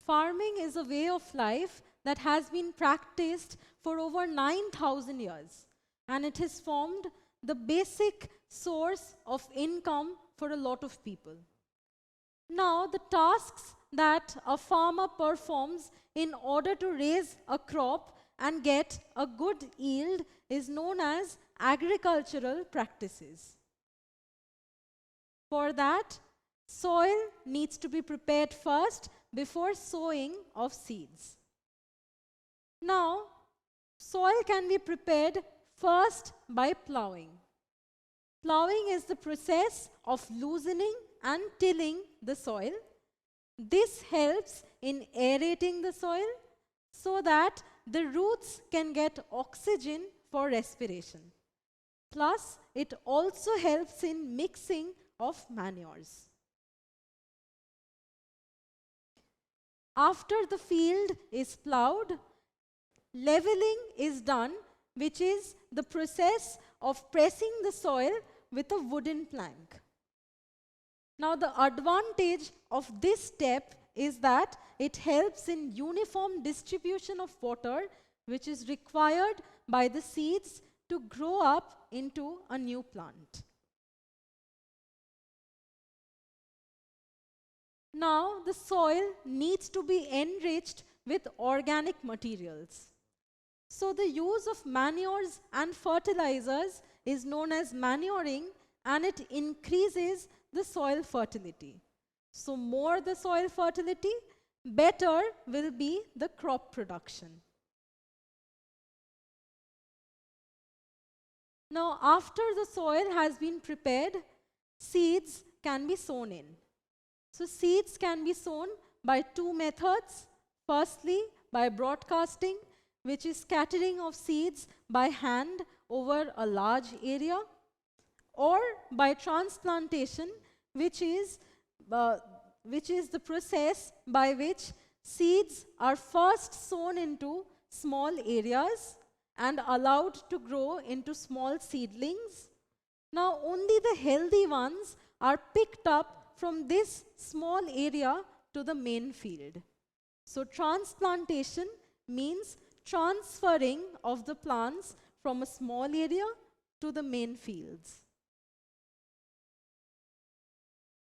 Farming is a way of life that has been practiced for over 9,000 years, and it has formed the basic source of income for a lot of people. Now, the tasks that a farmer performs in order to raise a crop and get a good yield is known as agricultural practices. For that, soil needs to be prepared first before sowing of seeds. Now, soil can be prepared first by plowing. Plowing is the process of loosening and tilling the soil. This helps in aerating the soil so that the roots can get oxygen for respiration. Plus, it also helps in mixing of manures. After the field is plowed, leveling is done, which is the process of pressing the soil with a wooden plank. Now, the advantage of this step is that it helps in uniform distribution of water, which is required by the seeds to grow up into a new plant. Now, the soil needs to be enriched with organic materials. So, the use of manures and fertilizers is known as manuring, and it increases the soil fertility. So, more the soil fertility, better will be the crop production. Now, after the soil has been prepared, seeds can be sown in. So, seeds can be sown by two methods. Firstly, by broadcasting, which is scattering of seeds by hand over a large area, or by transplantation, which is the process by which seeds are first sown into small areas and allowed to grow into small seedlings. Now, only the healthy ones are picked up from this small area to the main field. So, transplantation means transferring of the plants from a small area to the main fields.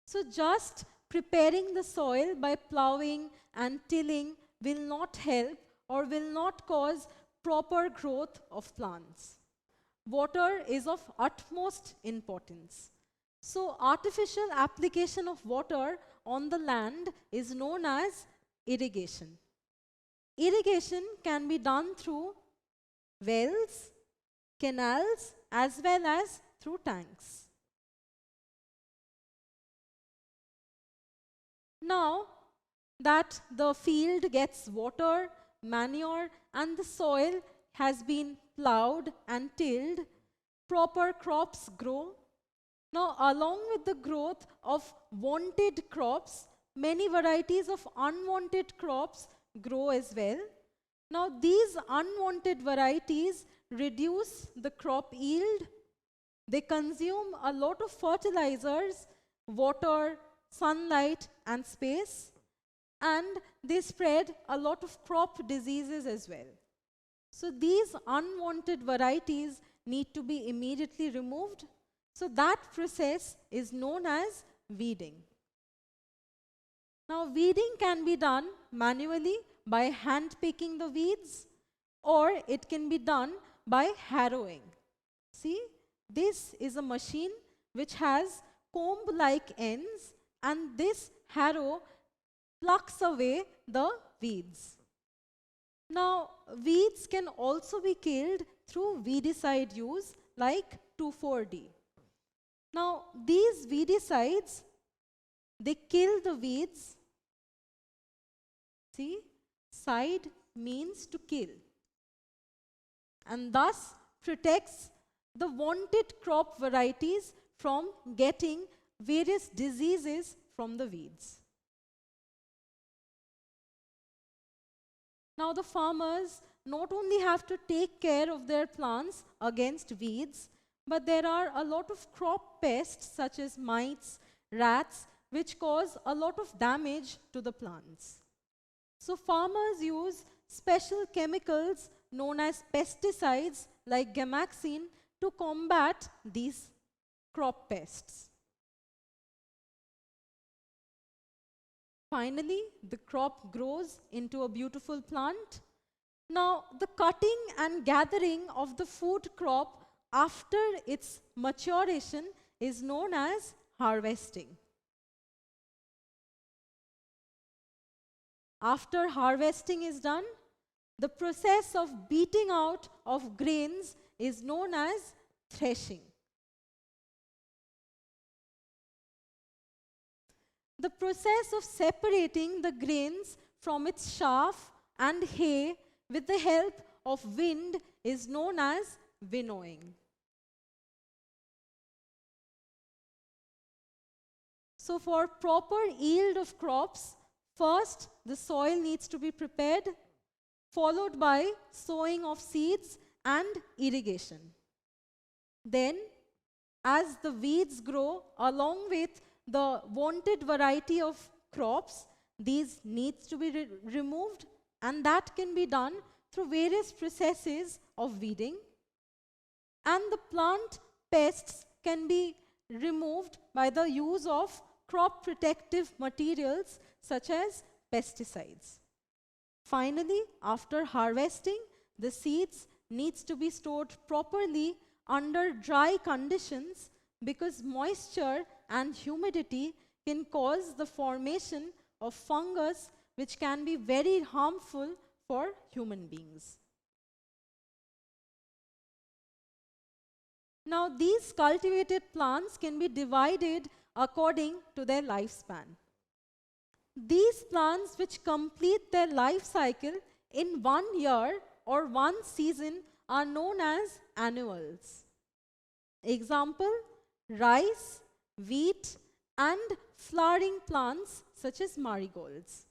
So, just preparing the soil by plowing and tilling will not help or will not cause proper growth of plants. Water is of utmost importance. So, artificial application of water on the land is known as irrigation. Irrigation can be done through wells, canals, as well as through tanks. Now that the field gets water, manure, and the soil has been plowed and tilled, proper crops grow. Now, along with the growth of wanted crops, many varieties of unwanted crops grow as well. Now, these unwanted varieties reduce the crop yield. They consume a lot of fertilizers, water, sunlight, and space, and they spread a lot of crop diseases as well. So, these unwanted varieties need to be immediately removed. So, that process is known as weeding. Now, weeding can be done manually by hand picking the weeds, or it can be done by harrowing. See, this is a machine which has comb-like ends, and this harrow plucks away the weeds. Now, weeds can also be killed through weedicide use like 2,4-D. Now, these weedicides, they kill the weeds. See, side means to kill, and thus protects the wanted crop varieties from getting various diseases from the weeds. Now, the farmers not only have to take care of their plants against weeds, but there are a lot of crop pests such as mites, rats, which cause a lot of damage to the plants. So farmers use special chemicals known as pesticides like gamaxine to combat these crop pests. Finally, the crop grows into a beautiful plant. Now, the cutting and gathering of the food crop after its maturation is known as harvesting. After harvesting is done, the process of beating out of grains is known as threshing. The process of separating the grains from its chaff and hay with the help of wind is known as winnowing. So for proper yield of crops, first the soil needs to be prepared, followed by sowing of seeds and irrigation. Then, as the weeds grow along with the wanted variety of crops, these needs to be removed, and that can be done through various processes of weeding. And the plant pests can be removed by the use of crop protective materials such as pesticides. Finally, after harvesting, the seeds needs to be stored properly under dry conditions because moisture and humidity can cause the formation of fungus which can be very harmful for human beings. Now, these cultivated plants can be divided according to their lifespan. These plants which complete their life cycle in 1 year or 1 season are known as annuals. Example, rice, wheat, and flowering plants such as marigolds.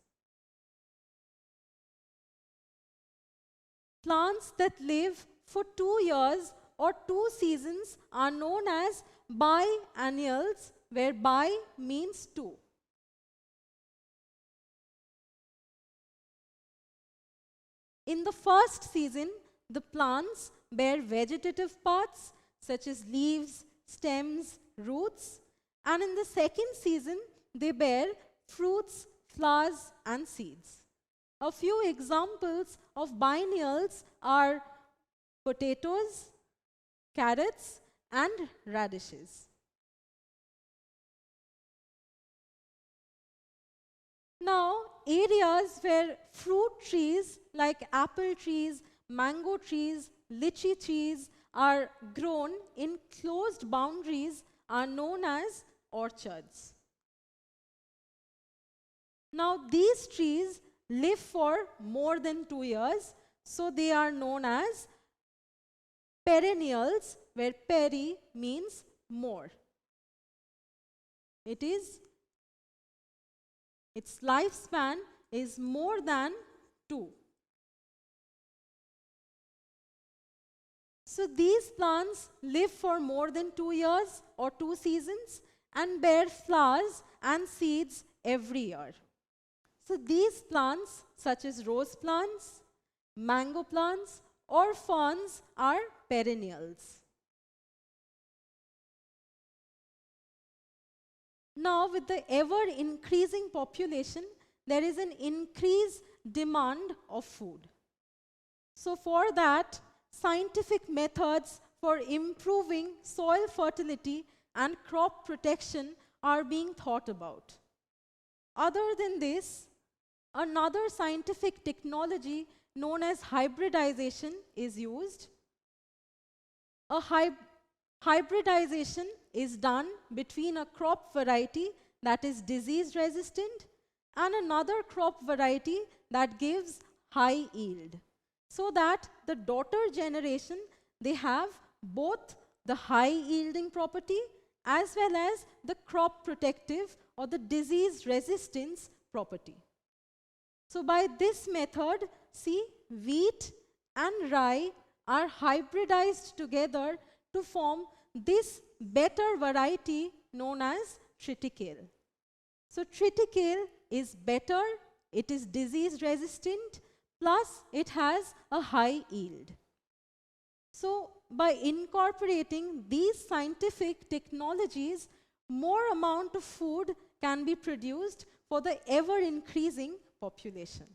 Plants that live for 2 years or 2 seasons are known as biennials, where bi means 2. In the first season, the plants bear vegetative parts such as leaves, stems, roots, and in the second season, they bear fruits, flowers, and seeds. A few examples of biennials are potatoes, carrots, and radishes. Now, areas where fruit trees like apple trees, mango trees, lychee trees are grown in closed boundaries are known as orchards. Now, these trees live for more than 2 years, so they are known as perennials, where peri means more. Its lifespan is more than 2. So these plants live for more than 2 years or 2 seasons and bear flowers and seeds every year. So these plants, such as rose plants, mango plants, or ferns, are perennials. Now, with the ever increasing population, there is an increased demand of food. So for that, scientific methods for improving soil fertility and crop protection are being thought about. Other than this, another scientific technology known as hybridization is used. A hybridization is done between a crop variety that is disease resistant and another crop variety that gives high yield, so that the daughter generation, they have both the high yielding property as well as the crop protective or the disease resistance property. So by this method, see, wheat and rye are hybridized together to form this better variety known as triticale. So triticale is better it is disease resistant, plus it has a high yield. So by incorporating these scientific technologies, more amount of food can be produced for the ever increasing population.